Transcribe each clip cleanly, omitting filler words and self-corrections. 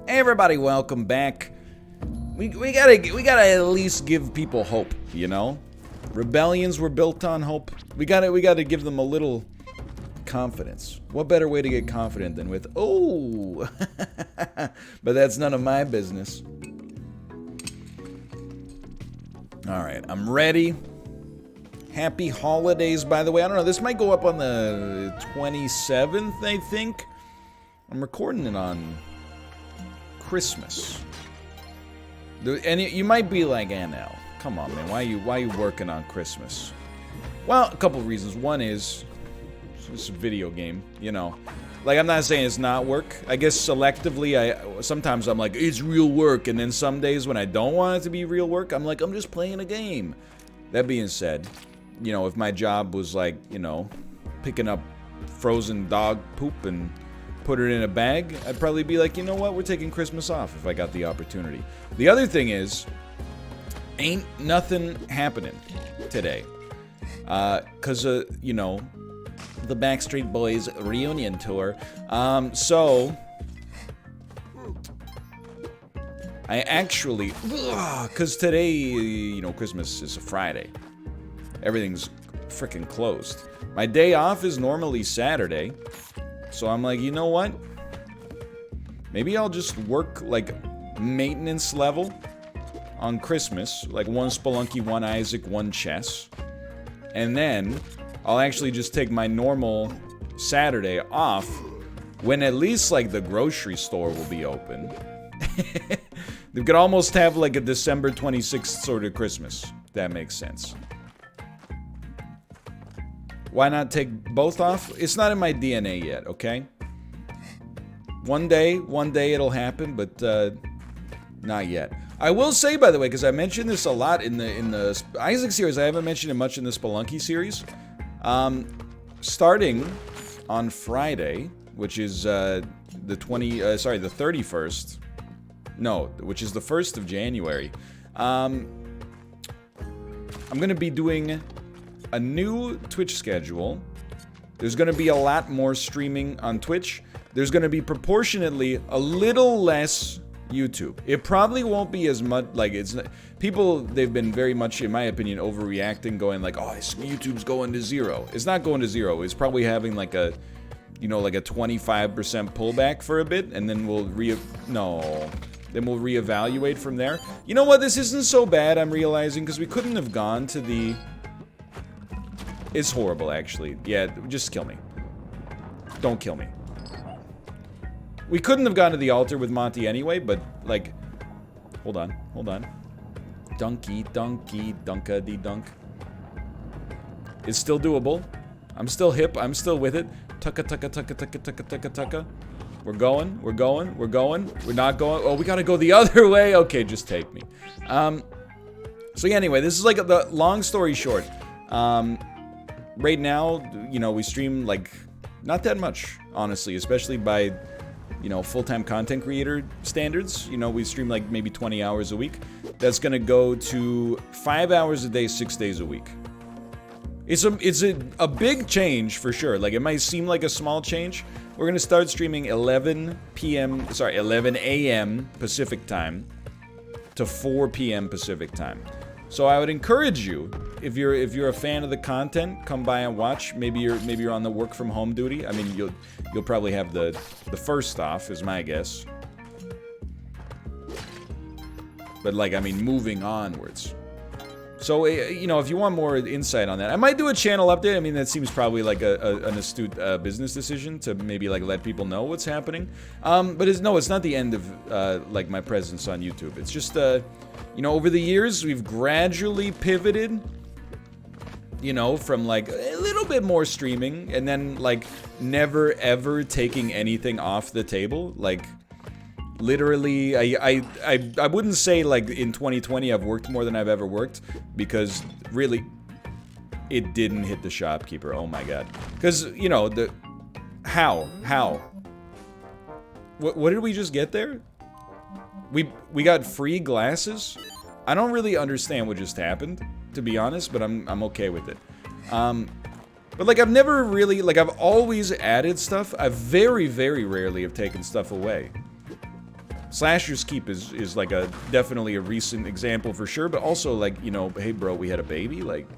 Hey everybody, welcome back. We gotta at least give people hope, you know? Rebellions were built on hope. We gotta give them a little confidence. What better way to get confident than with, oh, but that's none of my business. Alright, I'm ready. Happy holidays, by the way. I don't know, this might go up on the 27th, I think. I'm recording it on Christmas. And you might be like, NL, come on, man, why are you working on Christmas? Well, a couple of reasons. One is, it's a video game, you know. Like, I'm not saying it's not work. I guess selectively, sometimes I'm like, it's real work, and then some days when I don't want it to be real work, I'm like, I'm just playing a game. That being said, you know, if my job was like, you know, picking up frozen dog poop and put it in a bag, I'd probably be like, you know what, we're taking Christmas off if I got the opportunity. The other thing is, ain't nothing happening today. Cause you know, the Backstreet Boys reunion tour. So I actually, cause today, you know, Christmas is a Friday. Everything's freaking closed. My day off is normally Saturday. So I'm like, you know what? Maybe I'll just work, like, maintenance level on Christmas. Like, one Spelunky, one Isaac, one chess. And then I'll actually just take my normal Saturday off when at least, like, the grocery store will be open. They could almost have, like, a December 26th sort of Christmas. If that makes sense. Why not take both off? It's not in my DNA yet, okay? One day it'll happen, but not yet. I will say, by the way, because I mentioned this a lot in the Isaac series, I haven't mentioned it much in the Spelunky series. Starting on Friday, which is the 31st. No, which is the 1st of January. I'm gonna be doing a new Twitch schedule. There's going to be a lot more streaming on Twitch. There's going to be proportionately a little less YouTube. It probably won't be as much, like, it's not, people, they've been very much, in my opinion, overreacting, going like, oh, YouTube's going to zero. It's not going to zero. It's probably having like a, you know, like a 25% pullback for a bit, and then we'll reevaluate from there. You know what? This isn't so bad, I'm realizing, because we couldn't have gone to the... It's horrible, actually. Yeah, just kill me. Don't kill me. We couldn't have gone to the altar with Monty anyway, but, like... Hold on. Dunky, dunka-dee-dunk. It's still doable. I'm still hip. I'm still with it. Tucka. We're going. We're not going. Oh, we gotta go the other way. Okay, just take me. So yeah, anyway, this is like the long story short. Right now, you know, we stream, like, not that much, honestly, especially by, you know, full-time content creator standards. You know, we stream, like, maybe 20 hours a week. That's gonna go to 5 hours a day, 6 days a week. It's a big change, for sure. Like, it might seem like a small change. We're gonna start streaming 11 a.m. Pacific time to 4 p.m. Pacific time. So I would encourage you, if you're a fan of the content, come by and watch. Maybe you're on the work from home duty. I mean, you'll probably have the first off, is my guess. But, like, I mean, moving onwards. So, you know, if you want more insight on that, I might do a channel update. I mean, that seems probably like an astute business decision to maybe, like, let people know what's happening. But it's not the end of, like, my presence on YouTube. It's just, you know, over the years, we've gradually pivoted, you know, from, like, a little bit more streaming, and then, like, never, ever taking anything off the table. Like, literally, I wouldn't say, like, in 2020 I've worked more than I've ever worked, because, really, it didn't hit the shopkeeper. Oh my god. Because, you know, how? What did we just get there? We got free glasses? I don't really understand what just happened, to be honest, but I'm okay with it. But, like, I've never really, like, I've always added stuff. I very, very rarely have taken stuff away. Slasher's Keep is like definitely a recent example for sure, but also like, you know, hey bro, we had a baby, like,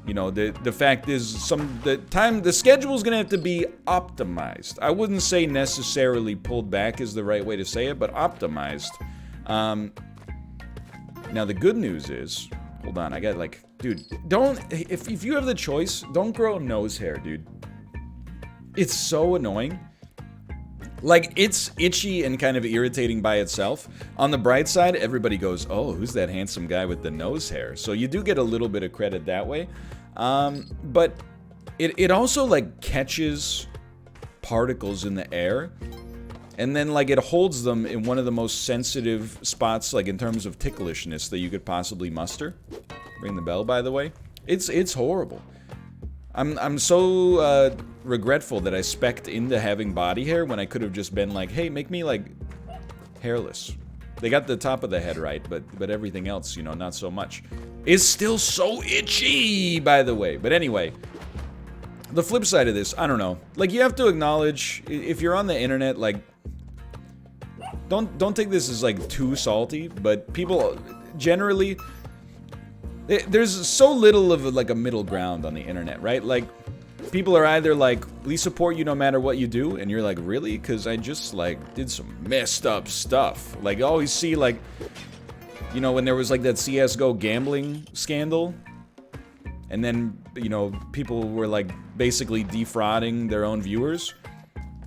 you know, the fact is the schedule is gonna have to be optimized. I wouldn't say necessarily pulled back is the right way to say it, but optimized. Now the good news is, hold on, I got like, dude, don't, if you have the choice, don't grow nose hair, dude. It's so annoying. Like, it's itchy and kind of irritating by itself. On the bright side, everybody goes, oh, who's that handsome guy with the nose hair? So you do get a little bit of credit that way. But it also, like, catches particles in the air. And then, like, it holds them in one of the most sensitive spots, like, in terms of ticklishness that you could possibly muster. Ring the bell, by the way. It's horrible. I'm so regretful that I spec'd into having body hair when I could have just been like, hey, make me, like, hairless. They got the top of the head right, but everything else, you know, not so much. Is still so itchy, by the way. But anyway, the flip side of this, I don't know. Like, you have to acknowledge, if you're on the internet, like, don't take this as, like, too salty, but people generally, there's so little of, like, a middle ground on the internet, right? Like, people are either like, we support you no matter what you do, and you're like, really? Because I just, like, did some messed up stuff. Like, you always see, like, you know, when there was, like, that CSGO gambling scandal, and then, you know, people were, like, basically defrauding their own viewers.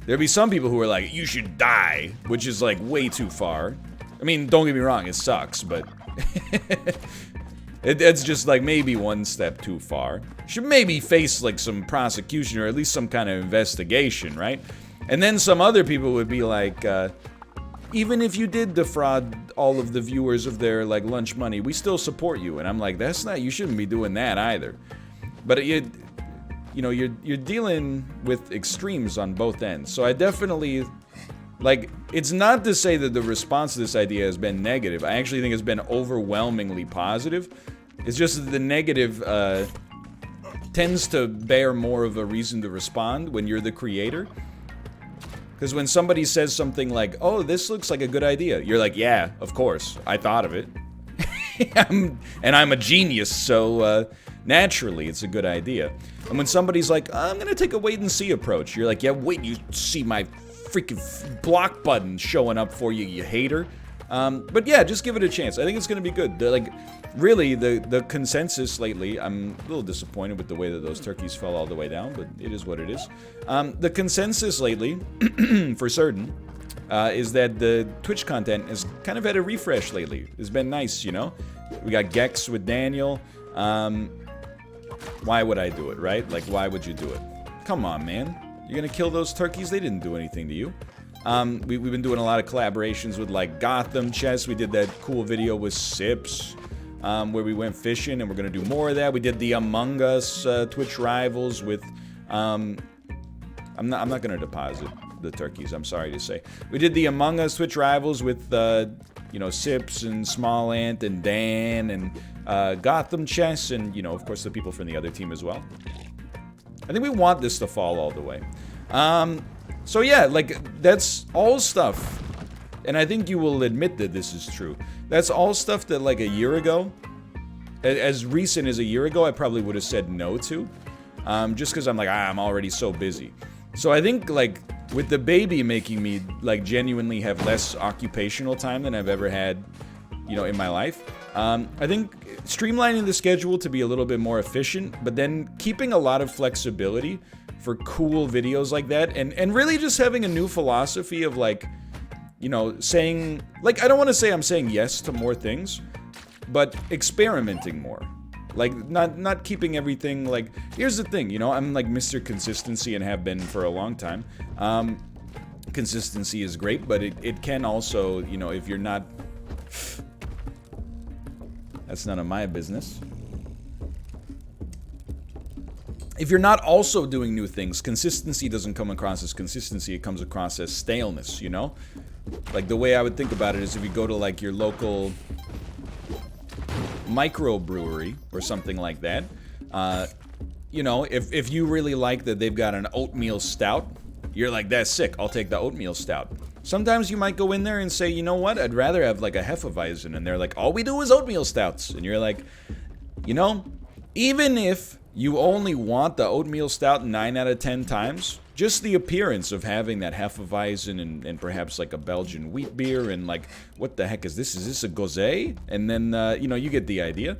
There'd be some people who were like, you should die, which is, like, way too far. I mean, don't get me wrong, it sucks, but it's just, like, maybe one step too far. Should maybe face, like, some prosecution or at least some kind of investigation, right? And then some other people would be like, even if you did defraud all of the viewers of their, like, lunch money, we still support you. And I'm like, that's not, you shouldn't be doing that either. But you know, you're dealing with extremes on both ends. So I definitely, like, it's not to say that the response to this idea has been negative. I actually think it's been overwhelmingly positive. It's just that the negative tends to bear more of a reason to respond when you're the creator. Because when somebody says something like, oh, this looks like a good idea, you're like, yeah, of course, I thought of it. And I'm a genius, so naturally it's a good idea. And when somebody's like, I'm gonna take a wait and see approach, you're like, yeah, wait, you see my freaking block button showing up for you, you hater. But yeah, just give it a chance. I think it's gonna be good. Like, really, the consensus lately, I'm a little disappointed with the way that those turkeys fell all the way down, but it is what it is. The consensus lately, for certain, is that the Twitch content has kind of had a refresh lately. It's been nice, you know? We got Gex with Daniel. Why would I do it, right? Like, why would you do it? Come on, man. You're gonna kill those turkeys? They didn't do anything to you. We've been doing a lot of collaborations with, like, Gotham Chess. We did that cool video with Sips, where we went fishing, and we're gonna do more of that. We did the Among Us Twitch rivals with, I'm not gonna deposit the turkeys, I'm sorry to say. We did the Among Us Twitch rivals with, you know, Sips and Small Ant and Dan and Gotham Chess and, you know, of course, the people from the other team as well. I think we want this to fall all the way. So yeah, like, that's all stuff, and I think you will admit that this is true. That's all stuff that, like, a year ago, as recent as a year ago, I probably would have said no to, just because I'm like, I'm already so busy. So I think, like, with the baby making me, like, genuinely have less occupational time than I've ever had, you know, in my life, I think streamlining the schedule to be a little bit more efficient, but then keeping a lot of flexibility for cool videos like that, and really just having a new philosophy of, like, you know, saying, like, I don't want to say I'm saying yes to more things, but experimenting more. Like, not keeping everything, like, here's the thing, you know, I'm like Mr. Consistency and have been for a long time. Consistency is great, but it can also, you know, if you're not, that's none of my business. If you're not also doing new things, consistency doesn't come across as consistency, it comes across as staleness, you know? Like, the way I would think about it is if you go to, like, your local microbrewery or something like that, you know, if you really like that they've got an oatmeal stout, you're like, that's sick, I'll take the oatmeal stout. Sometimes you might go in there and say, you know what, I'd rather have like a Hefeweizen, and they're like, all we do is oatmeal stouts. And you're like, you know, even if you only want the oatmeal stout 9 out of 10 times, just the appearance of having that Hefeweizen and perhaps like a Belgian wheat beer and like, what the heck is this? Is this a Gosé? And then, you know, you get the idea.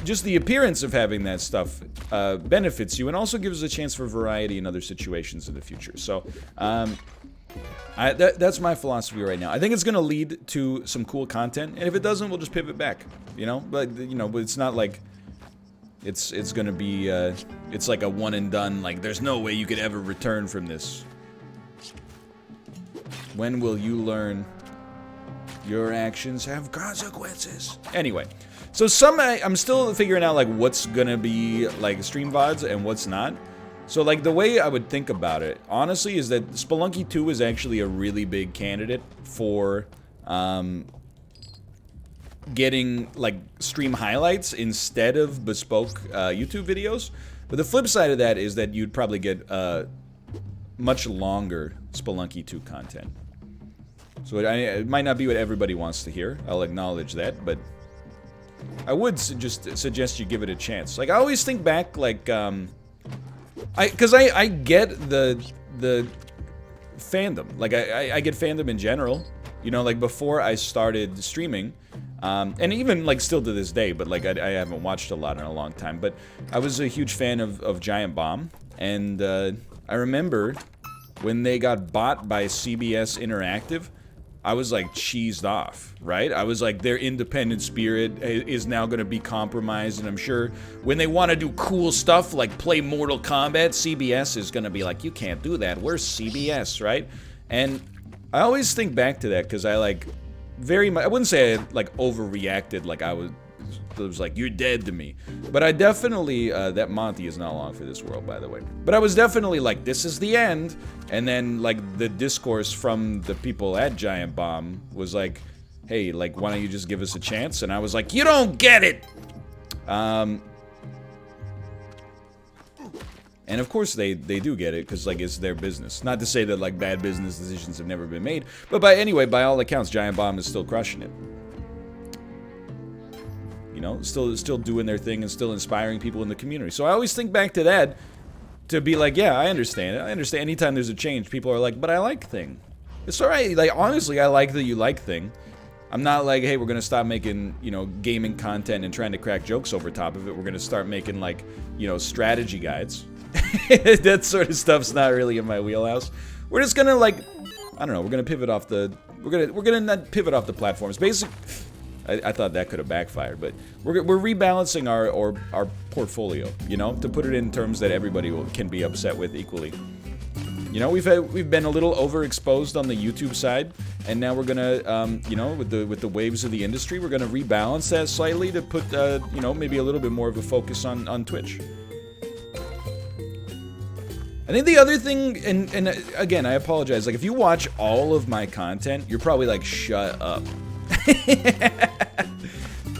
Just the appearance of having that stuff benefits you and also gives a chance for variety in other situations in the future. So, that's my philosophy right now. I think it's going to lead to some cool content, and if it doesn't, we'll just pivot back, you know? But, you know, but it's not like it's going to be, it's like a one and done, like, there's no way you could ever return from this. When will you learn your actions have consequences? Anyway, so I'm still figuring out, like, what's going to be, like, stream VODs and what's not. So, like, the way I would think about it, honestly, is that Spelunky 2 is actually a really big candidate for getting, like, stream highlights instead of bespoke YouTube videos. But the flip side of that is that you'd probably get much longer Spelunky 2 content. So it might not be what everybody wants to hear. I'll acknowledge that, but I would just suggest you give it a chance. Like, I always think back, like, because I get the fandom. Like, I get fandom in general. You know, like, before I started streaming, and even, like, still to this day, but, like, I haven't watched a lot in a long time. But I was a huge fan of Giant Bomb, and I remember when they got bought by CBS Interactive, I was, like, cheesed off, right? I was like, their independent spirit is now going to be compromised, and I'm sure when they want to do cool stuff like play Mortal Kombat, CBS is going to be like, you can't do that, we're CBS, right? And I always think back to that, because I, like, very much, I wouldn't say I, like, overreacted, like I was like, you're dead to me. But I definitely, that Monty is not long for this world, by the way. But I was definitely like, this is the end. And then, like, the discourse from the people at Giant Bomb was like, hey, like, why don't you just give us a chance? And I was like, you don't get it! And of course they do get it, because, like, it's their business. Not to say that, like, bad business decisions have never been made. But anyway, by all accounts, Giant Bomb is still crushing it. You know, still doing their thing and still inspiring people in the community. So I always think back to that to be like, yeah, I understand it. I understand anytime there's a change, people are like, but I like Thing. It's alright. Like, honestly, I like that you like Thing. I'm not like, hey, we're gonna stop making, you know, gaming content and trying to crack jokes over top of it. We're gonna start making, like, you know, strategy guides. That sort of stuff's not really in my wheelhouse. We're just gonna, like, I don't know, we're gonna pivot off the, we're gonna not pivot off the platforms. I thought that could have backfired, but we're rebalancing our portfolio, you know, to put it in terms that everybody can be upset with equally. You know, we've been a little overexposed on the YouTube side, and now we're gonna, you know, with the waves of the industry, we're gonna rebalance that slightly to put, you know, maybe a little bit more of a focus on Twitch. I think the other thing, and again, I apologize, like, if you watch all of my content, you're probably like, shut up.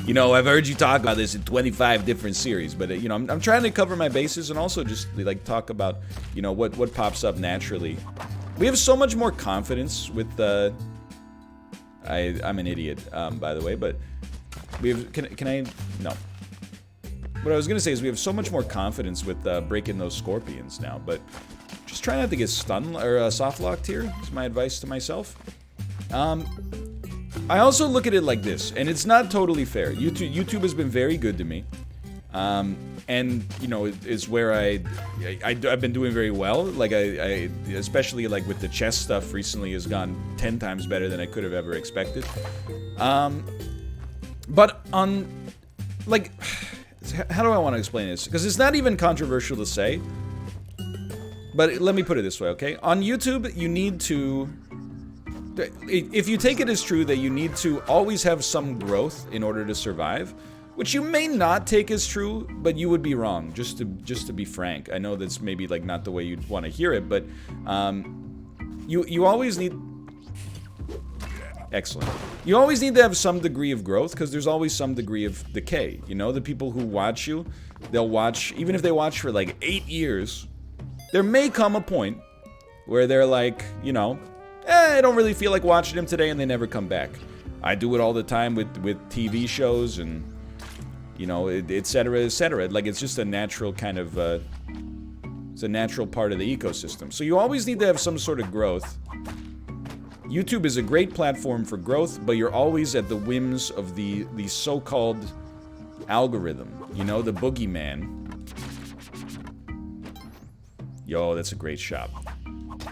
You know, I've heard you talk about this in 25 different series, but, you know, I'm trying to cover my bases and also just, like, talk about, you know, what pops up naturally. We have so much more confidence with, I'm an idiot, by the way, but we have, can I, no. What I was gonna say is we have so much more confidence with, breaking those scorpions now, but just try not to get stun, or, soft locked here, is my advice to myself. I also look at it like this, and it's not totally fair. YouTube has been very good to me, and, you know, it's where I've been doing very well. Like, I especially, like, with the chess stuff recently has gone 10 times better than I could have ever expected. But on, like, how do I want to explain this? Because it's not even controversial to say, but let me put it this way, okay? On YouTube, you need to... If you take it as true that you need to always have some growth in order to survive, which you may not take as true, but you would be wrong, just to be frank. I know that's maybe, like, not the way you'd want to hear it, but you always need... Excellent. You always need to have some degree of growth, because there's always some degree of decay. You know, the people who watch you, they'll watch, even if they watch for, like, 8 years, there may come a point where they're like, you know, I don't really feel like watching them today, and they never come back. I do it all the time with TV shows and, you know, et cetera, et cetera. Like, it's just a natural kind of, it's a natural part of the ecosystem. So you always need to have some sort of growth. YouTube is a great platform for growth, but you're always at the whims of the so-called algorithm. You know, the boogeyman. Yo, that's a great shop.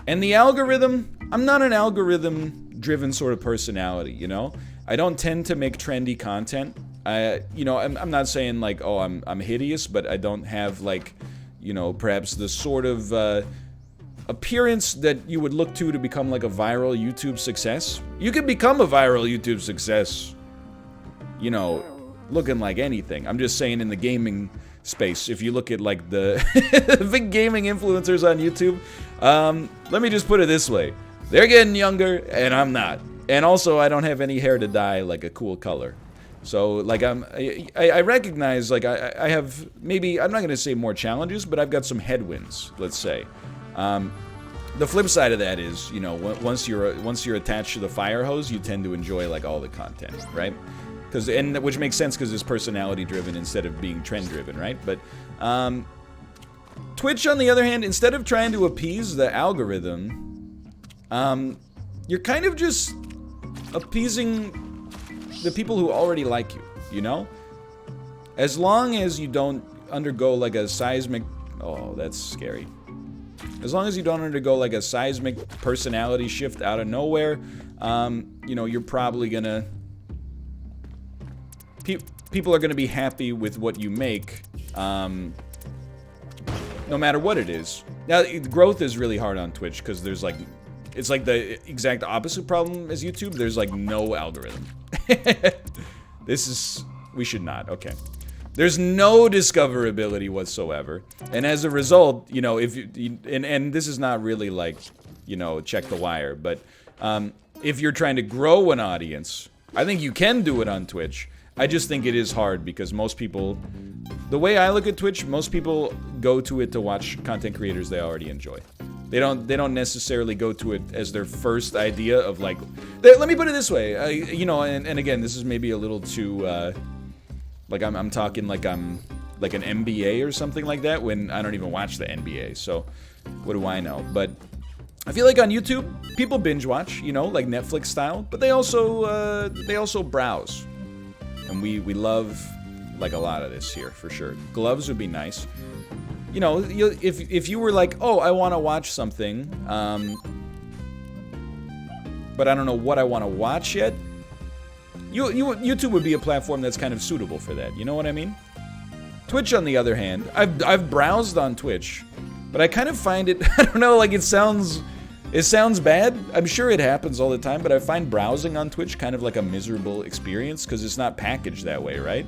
And the algorithm, I'm not an algorithm-driven sort of personality, you know? I don't tend to make trendy content. You know, I'm not saying like, oh, I'm hideous, but I don't have like, you know, perhaps the sort of appearance that you would look to become like a viral YouTube success. You could become a viral YouTube success, you know, looking like anything. I'm just saying in the gaming space, if you look at like the big gaming influencers on YouTube, let me just put it this way. They're getting younger, and I'm not. And also, I don't have any hair to dye like a cool color. So, like, I recognize, like, I have maybe, I'm not going to say more challenges, but I've got some headwinds, let's say. The flip side of that is, you know, once you're attached to the fire hose, you tend to enjoy, like, all the content, right? Which makes sense because it's personality-driven instead of being trend-driven, right? But, Twitch, on the other hand, instead of trying to appease the algorithm, you're kind of just appeasing the people who already like you, you know? As long as you don't undergo like a seismic... Oh, that's scary. As long as you don't undergo like a seismic personality shift out of nowhere, you know, you're probably gonna... People are gonna be happy with what you make, no matter what it is. Now, growth is really hard on Twitch, because there's like... It's like the exact opposite problem as YouTube. There's like no algorithm. This is... We should not. Okay. There's no discoverability whatsoever. And as a result, you know, if you... And this is not really like, you know, check the wire. But if you're trying to grow an audience, I think you can do it on Twitch. I just think it is hard because most people... The way I look at Twitch, most people go to it to watch content creators they already enjoy. They don't necessarily go to it as their first idea of like... Let me put it this way, you know, and again, this is maybe a little too, like I'm talking like I'm like an NBA or something like that when I don't even watch the NBA, so what do I know? But I feel like on YouTube, people binge watch, you know, like Netflix style, but they also browse. And we love like a lot of this here, for sure. Gloves would be nice. You know, if you were like, oh, I want to watch something, but I don't know what I want to watch yet, YouTube would be a platform that's kind of suitable for that. You know what I mean? Twitch, on the other hand, I've browsed on Twitch, but I kind of find it, I don't know, like it sounds bad. I'm sure it happens all the time, but I find browsing on Twitch kind of like a miserable experience because it's not packaged that way, right?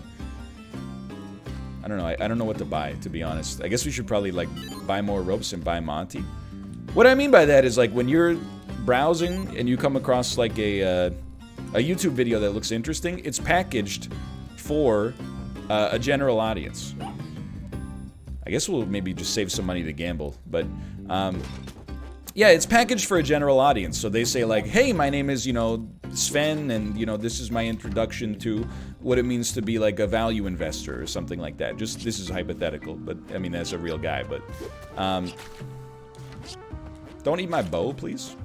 I don't know. I don't know what to buy, to be honest. I guess we should probably, like, buy more ropes and buy Monty. What I mean by that is, like, when you're browsing and you come across, like, a YouTube video that looks interesting, it's packaged for a general audience. I guess we'll maybe just save some money to gamble, but, yeah, it's packaged for a general audience. So they say, like, hey, my name is, you know, Sven, and, you know, this is my introduction to what it means to be, like, a value investor or something like that. Just, this is hypothetical, but, I mean, that's a real guy, but, don't eat my bow, please.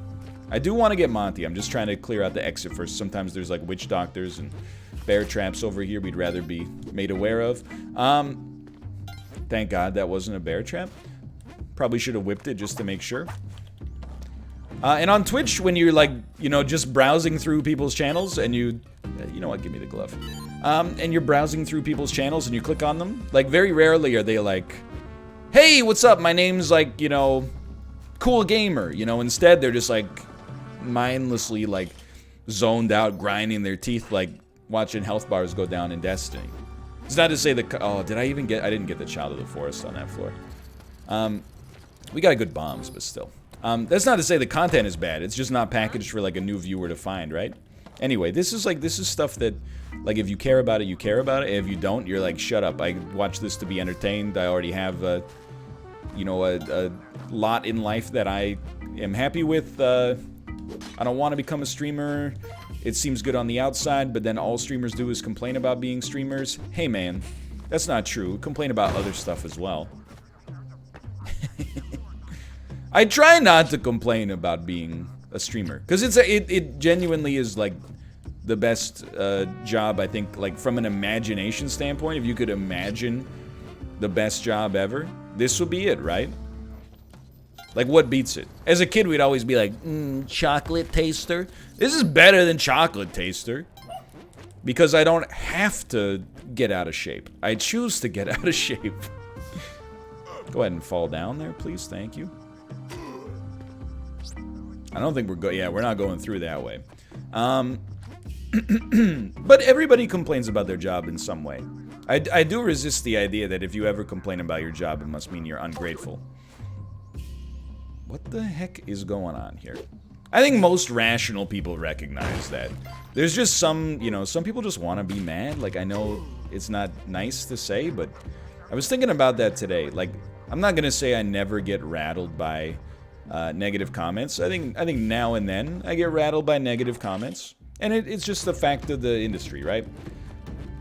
I do want to get Monty. I'm just trying to clear out the exit first. Sometimes there's, like, witch doctors and bear traps over here we'd rather be made aware of. Thank God that wasn't a bear trap. Probably should have whipped it just to make sure. And on Twitch, when you're, like, you know, just browsing through people's channels and you know what, give me the glove. And you're browsing through people's channels and you click on them, like, very rarely are they like, hey, what's up? My name's, like, you know, Cool Gamer. You know, instead they're just, like, mindlessly, like, zoned out, grinding their teeth, like, watching health bars go down in Destiny. It's not to say that, oh, I didn't get the Child of the Forest on that floor. We got good bombs, but still. That's not to say the content is bad. It's just not packaged for, like, a new viewer to find, right? Anyway, this is stuff that, like, if you care about it, you care about it. If you don't, you're like, shut up. I watch this to be entertained. I already have, you know, a lot in life that I am happy with, I don't want to become a streamer. It seems good on the outside, but then all streamers do is complain about being streamers. Hey man, that's not true. Complain about other stuff as well. I try not to complain about being a streamer, because it genuinely is like the best job, I think, like from an imagination standpoint. If you could imagine the best job ever, this would be it, right? Like, what beats it? As a kid, we'd always be like, chocolate taster. This is better than chocolate taster. Because I don't have to get out of shape. I choose to get out of shape. Go ahead and fall down there, please. Thank you. I don't think we're not going through that way. But everybody complains about their job in some way. I do resist the idea that if you ever complain about your job, it must mean you're ungrateful. What the heck is going on here? I think most rational people recognize that. There's just some, some people just want to be mad. Like, I know it's not nice to say, but I was thinking about that today. Like, I'm not gonna say I never get rattled by negative comments. I think now and then I get rattled by negative comments. And it's just the fact of the industry, right?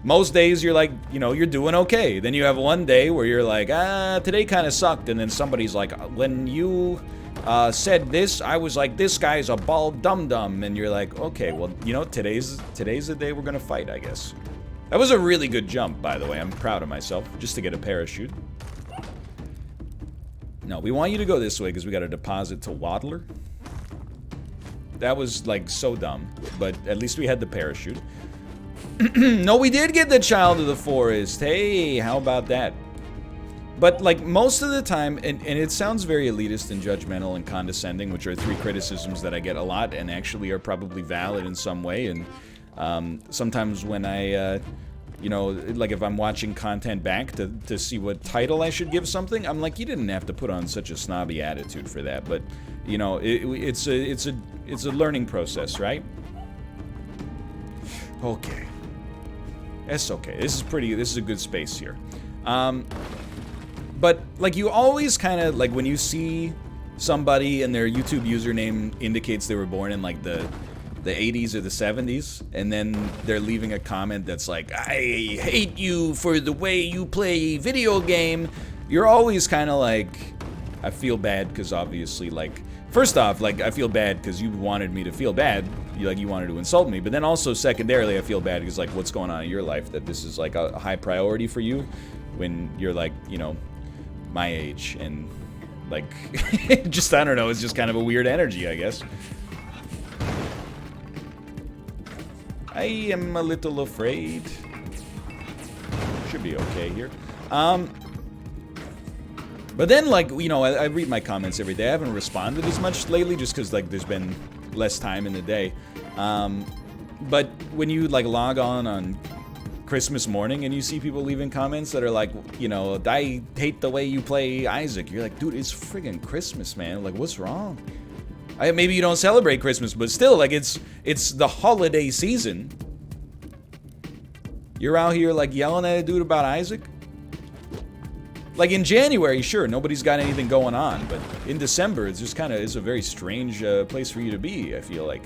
Most days you're like, you're doing okay. Then you have one day where you're like, today kind of sucked. And then somebody's like, when you said this, I was like, this guy's a bald dum-dum. And you're like, okay, well, today's the day we're gonna fight, I guess. That was a really good jump, by the way. I'm proud of myself, just to get a parachute. No, we want you to go this way because we got a deposit to Waddler. That was, like, so dumb. But at least we had the parachute. No, we did get the Child of the Forest. Hey, how about that? But, like, most of the time, and it sounds very elitist and judgmental and condescending, which are 3 criticisms that I get a lot and actually are probably valid in some way. And sometimes when I, like if I'm watching content back to see what title I should give something, I'm like, you didn't have to put on such a snobby attitude for that. But, it's a learning process, right? Okay. That's okay. This is a good space here. But, like, you always kind of, like, when you see somebody and their YouTube username indicates they were born in, like, the 80s or the 70s, and then they're leaving a comment that's like, I hate you for the way you play video game, you're always kind of like, I feel bad because obviously, like, first off, like, I feel bad because you wanted me to feel bad, you wanted to insult me, but then also secondarily, I feel bad because, like, what's going on in your life that this is, like, a high priority for you when you're, like, my age, and, like, just, I don't know, it's just kind of a weird energy, I guess. I am a little afraid. Should be okay here. But then, like, I read my comments every day. I haven't responded as much lately just because, like, there's been less time in the day. But when you, like, log on Christmas morning and you see people leaving comments that are like, I hate the way you play Isaac. You're like, dude, it's friggin' Christmas, man. Like, what's wrong? Maybe you don't celebrate Christmas, but still, like, it's the holiday season. You're out here, like, yelling at a dude about Isaac? Like, in January, sure, nobody's got anything going on, but in December, it's just kind of, it's a very strange place for you to be, I feel like.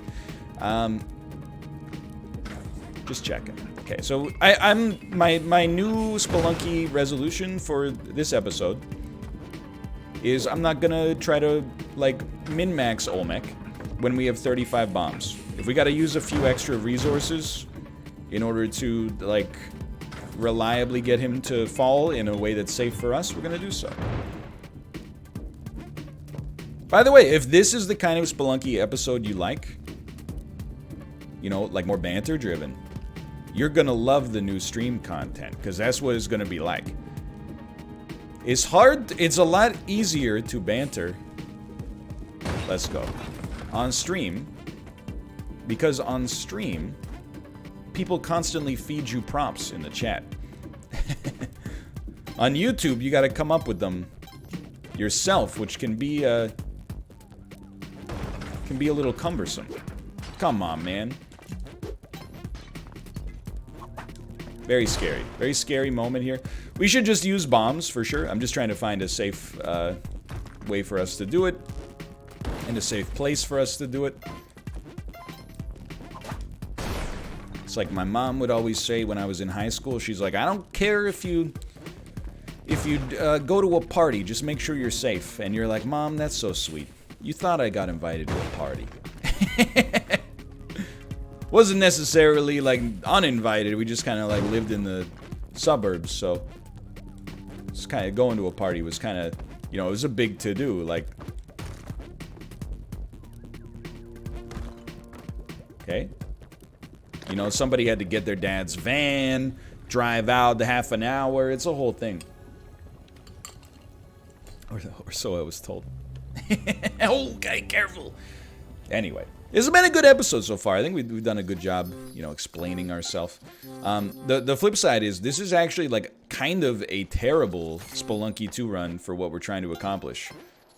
Just checking. Okay, so my new Spelunky resolution for this episode is I'm not gonna try to, like, min-max Olmec when we have 35 bombs. If we gotta use a few extra resources in order to, like, reliably get him to fall in a way that's safe for us, we're gonna do so. By the way, if this is the kind of Spelunky episode you like, like more banter-driven, you're gonna love the new stream content, because that's what it's gonna be like. It's a lot easier to banter, let's go, on stream, because on stream, people constantly feed you prompts in the chat. On YouTube, you gotta come up with them yourself, which can be a little cumbersome. Come on, man. Very scary moment here. We should just use bombs for sure. I'm just trying to find a safe way for us to do it, and a safe place for us to do it. It's like my mom would always say when I was in high school. She's like, I don't care if you go to a party, just make sure you're safe. And you're like, Mom, that's so sweet. You thought I got invited to a party. Wasn't necessarily like uninvited. We just kind of like lived in the suburbs, so it's kind of going to a party was kind of, you know, it was a big to-do. Like, okay, you know, somebody had to get their dad's van, drive out the half an hour. It's a whole thing. Or so I was told. Okay, careful. Anyway, this has been a good episode so far. I think we've done a good job, you know, explaining ourselves. The flip side is this is actually like kind of a terrible Spelunky 2 run for what we're trying to accomplish.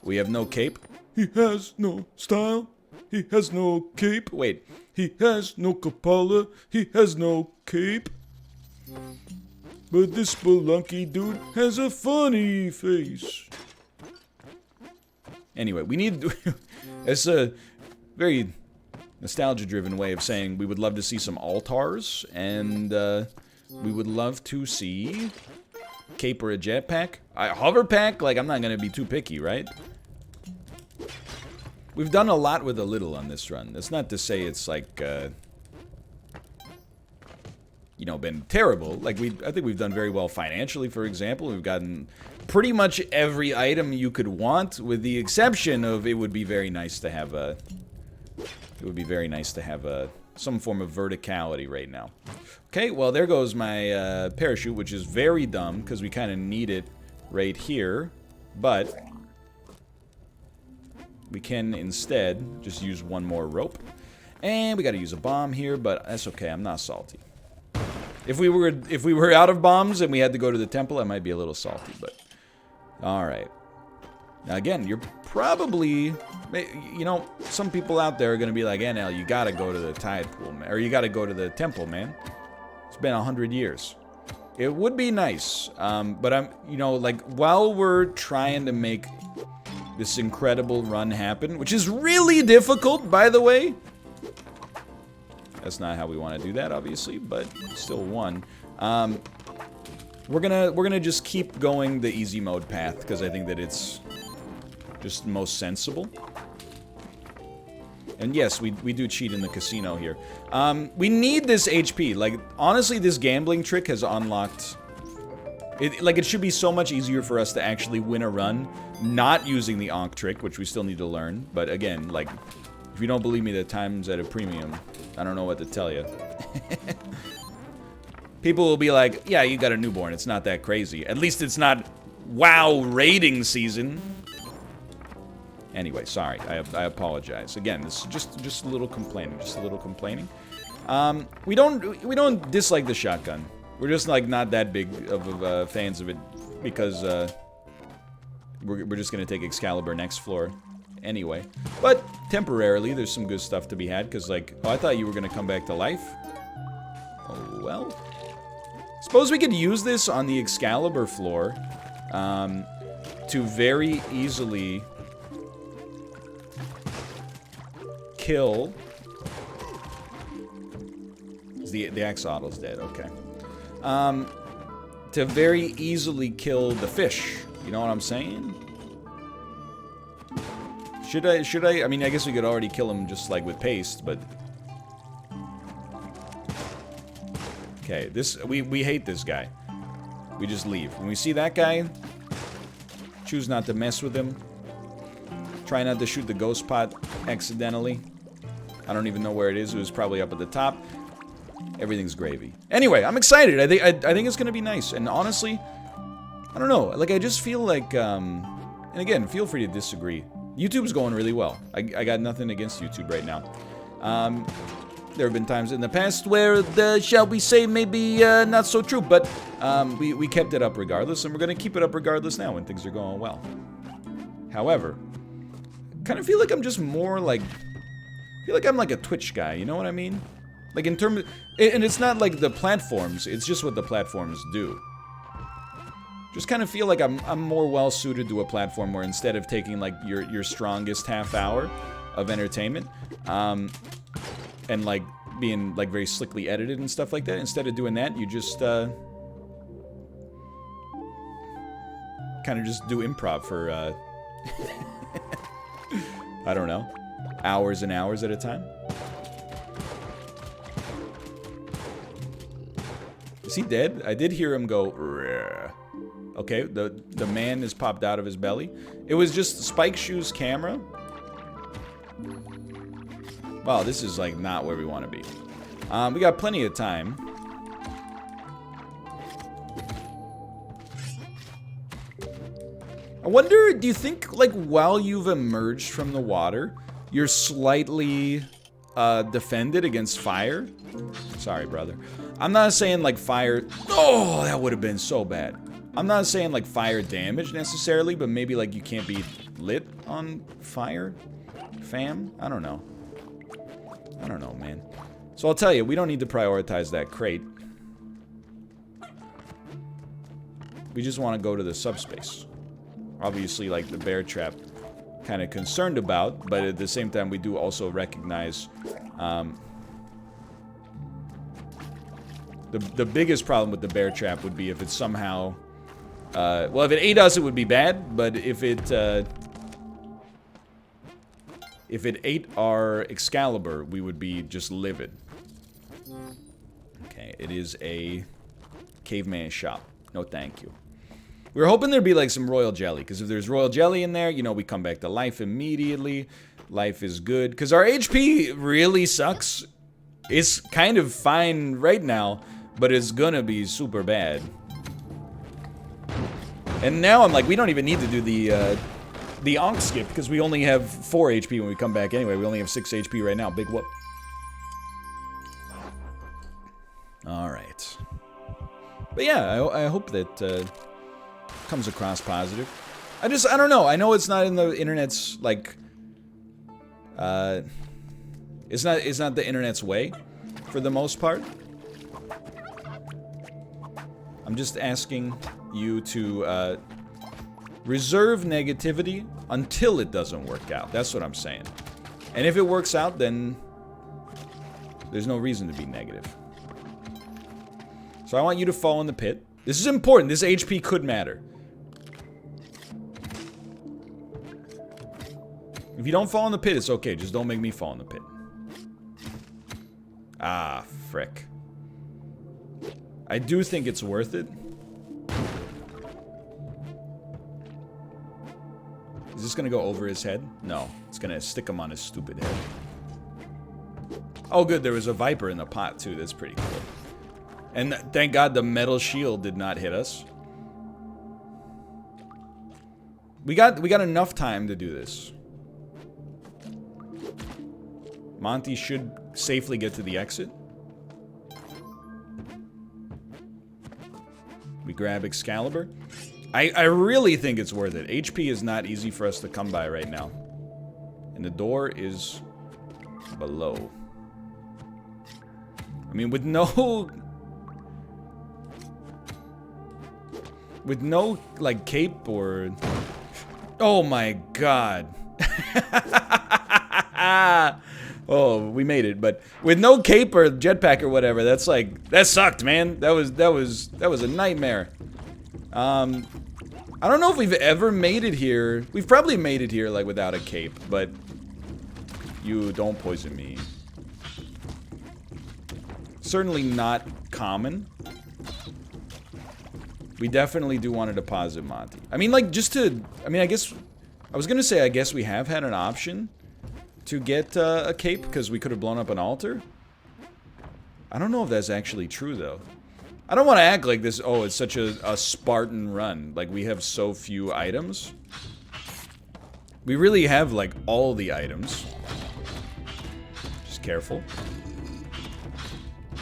We have no cape. He has no style. He has no cape. Wait, he has no Kapala. He has no cape. But this Spelunky dude has a funny face. Anyway, we need... it's a very nostalgia-driven way of saying we would love to see some altars, and we would love to see cape or a jetpack. Hover pack, like, I'm not going to be too picky, right? We've done a lot with a little on this run. That's not to say it's, like, you know, been terrible. Like, I think we've done very well financially, for example. We've gotten pretty much every item you could want, with the exception of it would be very nice to have a... It would be very nice to have some form of verticality right now. Okay, well, there goes my parachute, which is very dumb, because we kind of need it right here. But we can instead just use one more rope. And we got to use a bomb here, but that's okay. I'm not salty. If we were out of bombs and we had to go to the temple, I might be a little salty, but... Alright. Now, again, you're probably... You know, some people out there are going to be like, NL, you got to go to the tide pool, man. Or you got to go to the temple, man. It's been 100 years. It would be nice, but I'm, you know, like, while we're trying to make this incredible run happen, which is really difficult, by the way... That's not how we want to do that, obviously, but still one. We're gonna just keep going the easy mode path, because I think that it's just most sensible. And yes, we do cheat in the casino here. We need this HP. Like, honestly, this gambling trick has unlocked... Like, it should be so much easier for us to actually win a run, not using the Ankh trick, which we still need to learn. But again, like, if you don't believe me, the time's at a premium. I don't know what to tell you. People will be like, yeah, you got a newborn. It's not that crazy. At least it's not WoW raiding season. Anyway, sorry. I apologize. Again, this is just a little complaining. Just a little complaining. We don't dislike the shotgun. We're just like not that big of fans of it because we're just gonna take Excalibur next floor. Anyway, but temporarily there's some good stuff to be had, because like, oh, I thought you were gonna come back to life. Oh well. Suppose we could use this on the Excalibur floor to very easily kill. The axolotl's dead. Okay. To very easily kill the fish. You know what I'm saying? Should I? I mean, I guess we could already kill him just like with paste, but... Okay, we hate this guy. We just leave. When we see that guy, choose not to mess with him. Try not to shoot the ghost pot accidentally. I don't even know where it is. It was probably up at the top. Everything's gravy. Anyway, I'm excited. I think it's gonna be nice. And honestly, I don't know. Like, I just feel like, and again, feel free to disagree. YouTube's going really well. I got nothing against YouTube right now. There have been times in the past where shall we say, maybe not so true, but we kept it up regardless, and we're gonna keep it up regardless now when things are going well. However, I kind of feel like I'm just more like, I feel like I'm like a Twitch guy, you know what I mean? Like in terms of, and it's not like the platforms, it's just what the platforms do. Just kind of feel like I'm more well suited to a platform where instead of taking like your strongest half hour of entertainment, and like being like very slickly edited and stuff like that. Instead of doing that, you just kind of just do improv for I don't know, hours and hours at a time. Is he dead? I did hear him go. Rrr. Okay, the man is popped out of his belly. It was just Spike Shoe's camera. Wow, this is like not where we want to be. We got plenty of time. I wonder, do you think like while you've emerged from the water, you're slightly defended against fire? Sorry, brother. I'm not saying like fire. Oh, that would have been so bad. I'm not saying like fire damage necessarily, but maybe like you can't be lit on fire, fam? I don't know. I don't know, man. So I'll tell you, we don't need to prioritize that crate. We just want to go to the subspace. Obviously, like the bear trap, kind of concerned about, but at the same time, we do also recognize the biggest problem with the bear trap would be if it somehow, well, if it ate us, it would be bad, but if it ate our Excalibur, we would be just livid. Okay, it is a caveman shop. No thank you. We were hoping there'd be like some royal jelly, because if there's royal jelly in there, you know, we come back to life immediately. Life is good, because our HP really sucks. It's kind of fine right now, but it's gonna be super bad. And now I'm like, we don't even need to do the Onk skip, because we only have 4 HP when we come back anyway. We only have 6 HP right now. Big whoop. Alright. But yeah, I hope that comes across positive. I don't know. I know it's not in the internet's, like, it's not the internet's way, for the most part. I'm just asking you to, reserve negativity until it doesn't work out. That's what I'm saying. And if it works out, then there's no reason to be negative. So I want you to fall in the pit. This is important. This HP could matter. If you don't fall in the pit, it's okay. Just don't make me fall in the pit. Ah, frick. I do think it's worth it. Is this gonna go over his head? No. It's gonna stick him on his stupid head. Oh, good. There was a viper in the pot, too. That's pretty cool. And thank God the metal shield did not hit us. We got enough time to do this. Monty should safely get to the exit. We grab Excalibur. I really think it's worth it. HP is not easy for us to come by right now. And the door is below. I mean, with no, like, cape or... Oh my god. Oh, we made it, but with no cape or jetpack or whatever, that's like, that sucked, man. That was a nightmare. I don't know if we've ever made it here. We've probably made it here, like, without a cape, but you don't poison me. Certainly not common. We definitely do want to deposit Monty. I mean, like, just to... I mean, I guess... I was gonna say, I guess we have had an option to get a cape, because we could have blown up an altar. I don't know if that's actually true, though. I don't want to act like this, oh, it's such a Spartan run. Like, we have so few items. We really have, like, all the items. Just careful.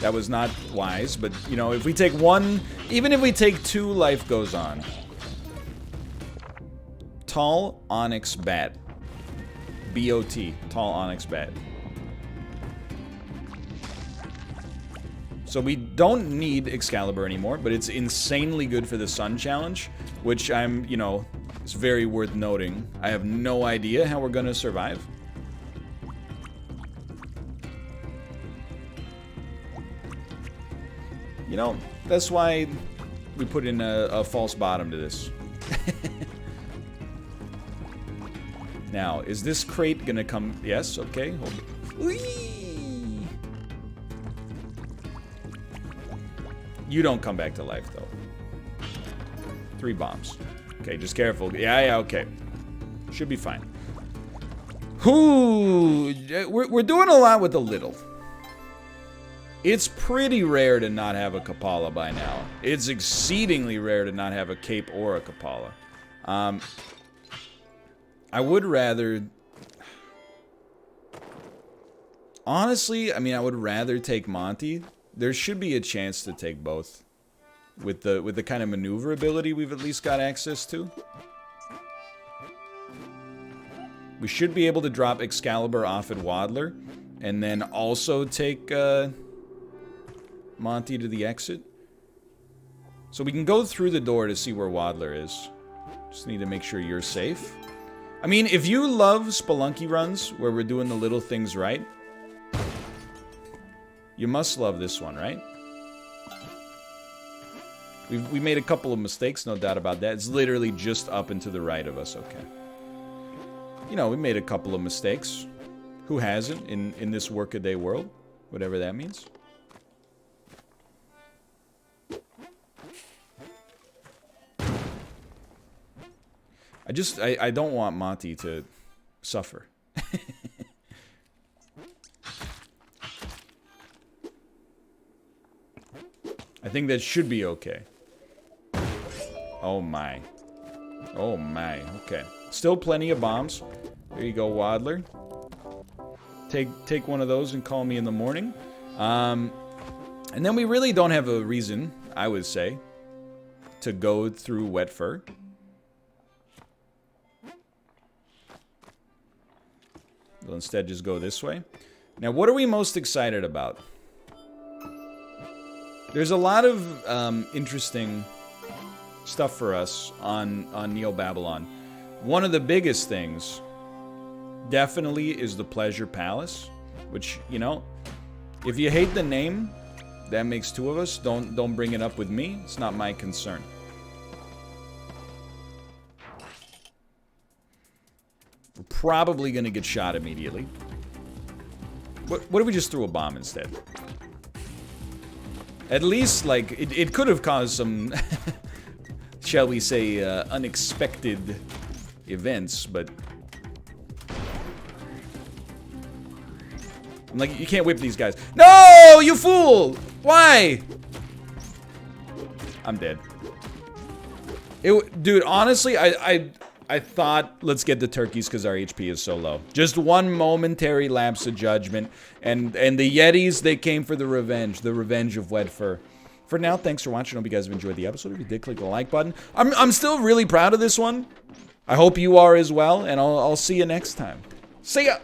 That was not wise, but, you know, if we take one... Even if we take 2, life goes on. Tall Onyx Bat. B-O-T. Tall Onyx Bat. So we don't need Excalibur anymore, but it's insanely good for the Sun Challenge, which I'm, you know, it's very worth noting. I have no idea how we're gonna survive. You know, that's why we put in a false bottom to this. Now, is this crate gonna come? Yes, okay. Hold it. Whee! You don't come back to life, though. 3 bombs. Okay, just careful. Yeah, okay. Should be fine. Ooh, we're doing a lot with a little. It's pretty rare to not have a Kapala by now. It's exceedingly rare to not have a cape or a Kapala. I would rather... Honestly, I mean, I would rather take Monty. There should be a chance to take both. With the kind of maneuverability we've at least got access to. We should be able to drop Excalibur off at Waddler. And then also take Monty to the exit. So we can go through the door to see where Waddler is. Just need to make sure you're safe. I mean, if you love Spelunky runs, where we're doing the little things right, you must love this one, right? We made a couple of mistakes, no doubt about that. It's literally just up and to the right of us, okay. You know, we made a couple of mistakes. Who hasn't in this workaday world? Whatever that means. I don't want Monty to suffer. I think that should be okay. Oh my. Oh my. Okay. Still plenty of bombs. There you go, Waddler. Take one of those and call me in the morning. And then we really don't have a reason, I would say, to go through Wet Fur. We'll instead just go this way. Now, what are we most excited about? There's a lot of interesting stuff for us on Neo Babylon. One of the biggest things definitely is the Pleasure Palace, which, you know, if you hate the name, that makes 2 of us. Don't bring it up with me. It's not my concern. We're probably gonna get shot immediately. What if we just threw a bomb instead? At least, like, it could have caused some, shall we say, unexpected events, but... I'm like, you can't whip these guys. No, you fool! Why? I'm dead. Dude, honestly, I thought, let's get the turkeys because our HP is so low. Just one momentary lapse of judgment. And the Yetis, they came for the revenge of Wet Fur. For now, thanks for watching. I hope you guys have enjoyed the episode. If you did, click the like button. I'm still really proud of this one. I hope you are as well, and I'll see you next time. See ya!